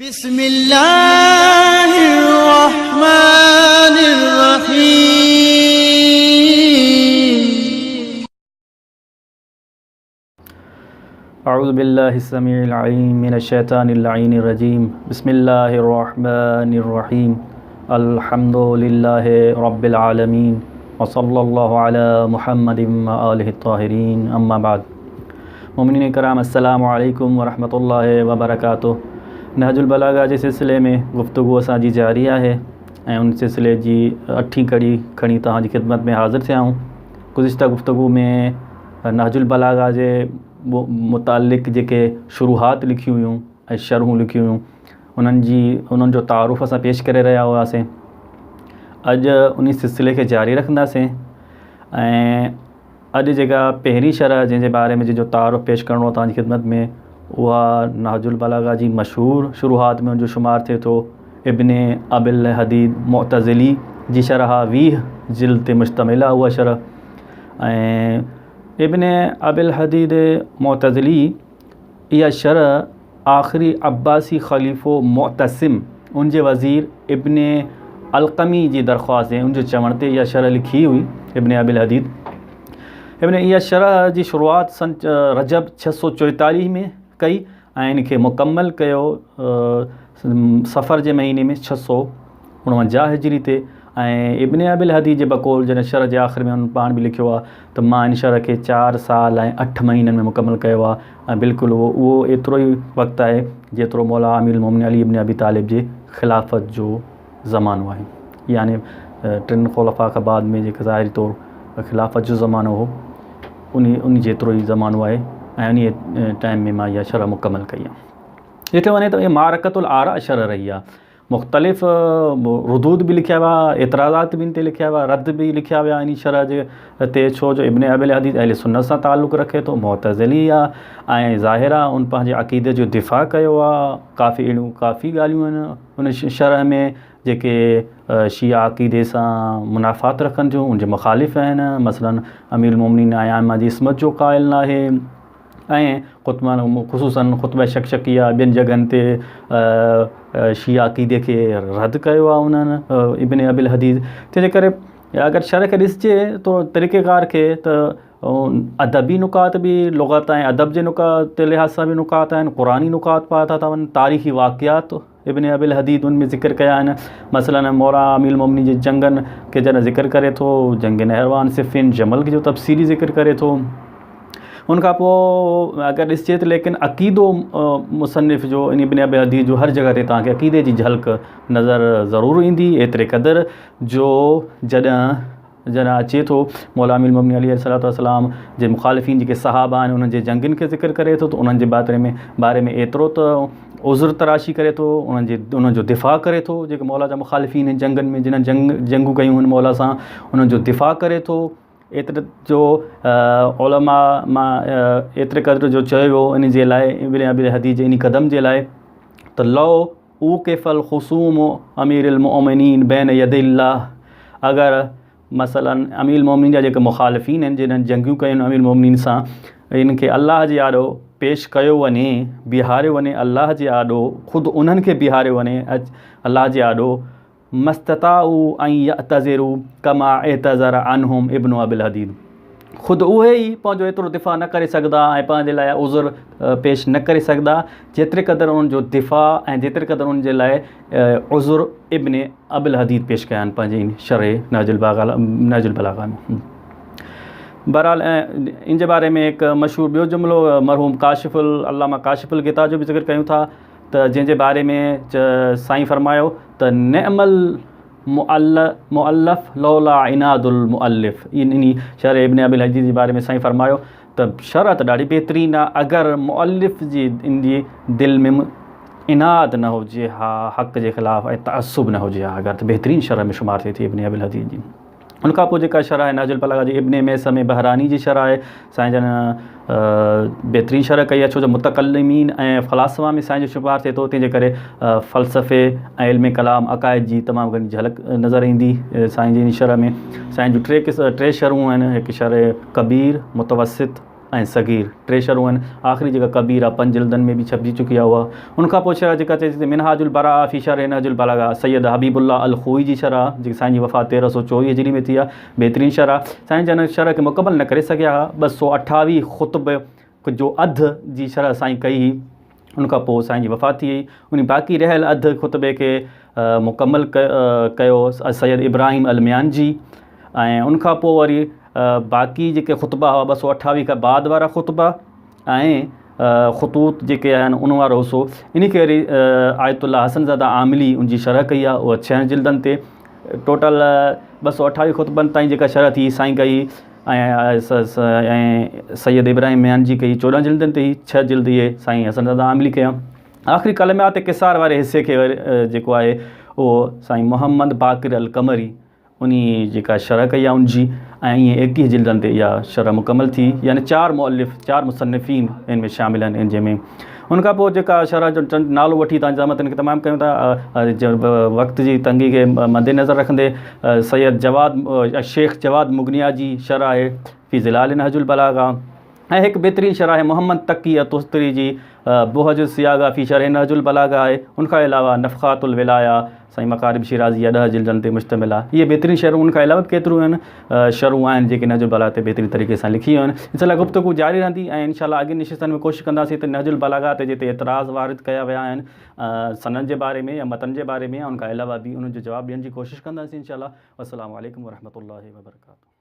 बिस्मिल्लाहिर्रहमानिर्रहीम। अऊज़ुबिल्लाहिस्समीइल अलीम मिनश्शैतानिर्रजीम। बिस्मिल्लाहिर्रहमानिर्रहीम। अल्हम्दुलिल्लाहि रब्बिल आलमीन व सल्लल्लाहु अला मुहम्मदिन व आलिहि त्ताहिरीन। अम्मा बाद। मोमिनीन कराम, अस्सलामु अलैकुम व रहमतुल्लाहि व बरकातुहू। नहजुल बलागा जे सिलसिले में गुफ्तगू असांजी जारी आहे ऐं उन सिलसिले जी 8वीं कड़ी खणी तव्हांजी ख़िदमत में हाज़िर थिया आहियूं। गुज़िश्ता गुफ्तगू में नहजुल बलागा जे मुतालिक़ जेके शुरूहात लिखियूं हुयूं ऐं शरहूं लिखियूं हुयूं उन्हनि जो तारुफ़ असां पेश करे रहिया हुआसीं। अॼु उन सिलसिले खे जारी रखंदासीं ऐं अॼु जेका पहिरीं शरह जंहिंजे बारे में जंहिंजो तारुफ़ पेश करिणो आहे तव्हांजी ख़िदमत में, उहा नहजुल बलागा जी मशहूरु शुरूहात में उनजो शुमारु थिए थो। इब्ने अबिल हदीद मुअतज़िली जी शरह 20 जिल्द ते मुश्तमिल आहे उहा शरह। ऐं इब्ने अबिल हदीद मुअतज़िली इहा शरह आख़िरी अब्बासी ख़लीफ़ो मुअतसिम उनजे वज़ीर इब्ने अलक़मी जी दरख़्वास्त ऐं उनजे चवण ते इहा शरह लिखी हुई। इब्ने अबिल हदीद इहा शरह जी शुरूआत सन रजब 644 में कई ऐं इनखे मुकमल कयो सफ़र जे महीने में 649 हिजरी ते। ऐं इब्ने अबिल हदीद जे बक़ौल जॾहिं शरह जे आख़िर में उन्हनि पाण बि लिखियो आहे त मां इन शरह खे 4 साल ऐं 8 महीननि में मुकमल कयो आहे। ऐं बिल्कुलु उहो एतिरो ई वक़्तु आहे जेतिरो मौला अमीरुल मोमिनीन अली इब्न अबी तालिब जे ख़िलाफ़त जो ज़मानो आहे। यानी 3 ख़ुलफ़ा खां बाद में जेका ज़ाहिरी तौरु ख़िलाफ़त जो ज़मानो हो उन जेतिरो ई ज़मानो आहे ऐं उन टाइम में मां इहा शरह मुकमल कई आहे। ॾिठो वञे त इहा मारकतुल आरा शरह रही आहे। मुख़्तलिफ़ रुदूद बि लिखिया हुआ, एतिराज़ात बि इन ते लिखिया हुआ, रद्द बि लिखिया विया इन शरह जे ते, छो जो इब्ने अबिल हदीद अहले सुन्नत सां ताल्लुक़ रखे थो, मुअतज़िली आहे ऐं ज़ाहिर आहे उन पंहिंजे अक़ीदे जो दिफ़ा कयो आहे। काफ़ी ॻाल्हियूं आहिनि उन शरह में जेके शिया अक़ीदे सां मुनाफ़ात रखनि थियूं, उनजे मुख़ालिफ़ आहिनि। मसलन अमीरुल मोमिनीन आइम्मा जी इस्मत जो क़ाइल नाहे ऐं ख़ुसूसन ख़ुतबा शकशकिया ॿियनि जॻहनि ते शिया अक़ीदे खे रद्द कयो आहे उन्हनि इब्ने अबिल हदीद। तंहिंजे करे अगरि शरह खे ॾिसजे तो तरीक़ेकार खे त अदबी नुकात बि, लुग़त ऐं अदब जे नुकात लिहाज़ सां बि नुकात आहिनि, क़ुरानी नुकात पाया था वञनि, तारीख़ी वाक़ियात इब्ने अबिल हदीद उन में ज़िक्र कया आहिनि। मसलन मौला अमीरुल मोमिनीन जे जंगनि खे जॾहिं ज़िक्र करे थो, जंग नहरवान, सिफ़िन, जमल जो तफ़सीली ज़िक्र करे थो। उनखां पोइ अगरि ॾिसजे त लेकिन अक़ीदो मुसन्निफ़ जो इन इब्ने अबिल हदीद जो हर जॻह ते तव्हांखे अक़ीदे जी झलक नज़र ज़रूरु ईंदी, एतिरे क़दुरु जो जॾहिं अचे थो मौला अमीरुल मोमिनीन अली अलैहिस्सलातु वस्सलाम जे मुख़ालिफ़ीन जेके सहाबा आहिनि उन्हनि जे जंगनि खे ज़िक्र करे थो त उन्हनि जे बारे में एतिरो त उज़ुर तराशी करे थो, उन्हनि जो दिफ़ा करे थो। जेके मौला जा मुख़ालिफ़ीन आहिनि जंगनि में, जिन्हनि जंगूं कयूं आहिनि मौला सां, उन्हनि जो दिफ़ा करे थो। एतिरे जो उलमा मां एतिरे क़दुरु जो चयो वियो इन जे लाइ, इब्ने अबिल हदीद जे इन क़दम जे लाइ त लौ ऊक़िफ़ल ख़ुसूम अमीरुल मोमिनीन बैन यदिल्लाह। अगरि मसलन अमीरुल मोमिनीन जा जेके मुख़ालिफ़ीन आहिनि, जिन्हनि जंगियूं कयूं आहिनि अमीरुल मोमिनीन सां, इनखे अलाह जे आॾो पेश कयो वञे, बीहारियो वञे अलाह जे आॾो, ख़ुदि उन्हनि खे बीहारियो वञे अलाह जे आॾो। मस्तताउ ऐं यअतज़िरू कमा एतज़र अनहुम इब्नु अबिल हदीद। ख़ुदि उहे ई पंहिंजो एतिरो दिफ़ा न करे सघंदा ऐं पंहिंजे लाइ उज़ुर पेश न करे सघंदा जेतिरे क़दुरु उनजो दिफ़ा ऐं जेतिरे क़दुरु उनजे लाइ उज़ुर इब्ने अबिल हदीद पेश कया आहिनि पंहिंजे इन शरह नहजुल बलागा में। बहरहाल इन जे बारे में हिकु मशहूरु ॿियो जुमिलो मरहूम अल्लामा काशिफ़ुल गिता जो बि ज़िक्र कयूं था त जंहिंजे बारे में साईं फरमायो त नेअमल मुअल्लफ़ लौला इनादुल मुअल्लिफ़। इन शरह इब्ने अबिल हदीद जे बारे में साईं फरमायो त शरह त ॾाढी बहितरीनु आहे, अगरि मुअल्लिफ़ जी इन जी दिलि में इनाद न हुजे, हा, हक़ जे ख़िलाफ़ु ऐं तअस्सुब न हुजे, हा, अगरि त बहितरीनु शरह में शुमारु थिए थी इब्ने अबिल हदीद जी। उनखां पोइ जेका शरह आहे नहजुल बलागा जी इब्ने मैसम बहरानी जी शरह आहे। साईं जन बहितरीनु शरह कई आहे, छो जो मुतकल्लिमीन ऐं फ़लासफ़ा में साईं जो शुमारु थिए थो, तंहिंजे करे फ़लसफ़े ऐं इल्म कलाम अक़ाइद जी तमामु घणी झलक नज़र ईंदी साईं जी इन शरह में। साईं जूं 3 शरूं आहिनि, हिकु शरह कबीर, मुतवसित ऐं सगीर, 3 शरूं आहिनि। आख़िरी जेका कबीर आहे 5 जिल्दनि में बि छपिजी चुकी आहे उहा। उनखां पोइ शरह जेका चए थी मिनहाजुल बराअ फ़ी शरह नहजुल बलागा, सैयद हबीबुल्लाह अल खूई जी शरह आहे, जेकी साईं जी वफ़ात 1324 हिजरी में थी आहे, बहितरीनु शरह। साईं जन शरह खे मुकमल न करे सघिया हुआ, 228 ख़ुतब जो अधु जी शरह साईं कई हुई। उनखां पोइ साईं जी वफ़ात थी वई। उन बाक़ी रहियल अधु ख़ुतबे खे मुकमल कयो सैयद इब्राहिम अल मियान जी। ऐं उनखां पोइ वरी बाक़ी जेके ख़ुतबा हुआ 228 खां बाद वारा ख़ुतबा ऐं ख़ुतूत जेके आहिनि उन वारो हिसो, इन खे वरी आयतुल्ला हसनज़ादा आमिली उनजी शरह कई आहे, उहा 6 जिल्दनि ते। टोटल 228 ख़ुतबनि ताईं जेका शरह थी साईं कई, ऐं सैयद इब्राहिम मियान जी कई 14 जिल्दनि ते ई, 6 जिल्द इहे साईं हसनज़ादा आमिली कया। आख़िरी कलमात किसार वारे हिसे खे जेको आहे उहो साईं मोहम्मद बाक़िर अल क़मरी उनी जेका शरह कई आहे उनजी, ऐं ईअं 21 जिल्दनि ते इहा शरह मुकमल थी। यानी 4 मुअल्लिफ़ 4 मुसन्निफ़ीन इन में शामिल आहिनि इन जंहिंमें। उनखां पोइ जेका शरह जो नालो वठी तव्हां ज़हमत खे तमामु कयूं था, वक़्त जी तंगी खे मद्देनज़र रखंदे सैयद जवाद शेख जवाद मुगनिया जी शरह आहे फ़ी ज़िलाल नहजुल बलागा, ऐं हिकु बहितरीनु शरह आहे मोहम्मद तक़ी तुस्तरी जी बुहज सियागा फ़ी शरह नहजुल बलागा आहे। उनखां अलावा नफ़क़ातुल विलाया साईं मकारिब शिराज़ी 10 जिल्दनि ते मुश्तमिल आहे। इहे बहितरीनु शरूं, उनखां अलावा केतिरियूं आहिनि शरूं आहिनि जेके नहजुल बलागा ते बहितरीनु तरीक़े सां लिखी वियूं आहिनि। इनशाला गुफ़्तगू जारी रहंदी ऐं इनशाला अॻिए निशिस्तनि में कोशिशि कंदासीं त नहजुल बलागा ते जिते एतिराज़ वारिद कया विया आहिनि सनद जे बारे में या मतन जे बारे में, उनखां अलावा बि उनजो जवाबु ॾियण जी कोशिशि कंदासीं इनशाला। अस्सलामु अलैकुम वरहमतुल्लाहि वबरकातुहू।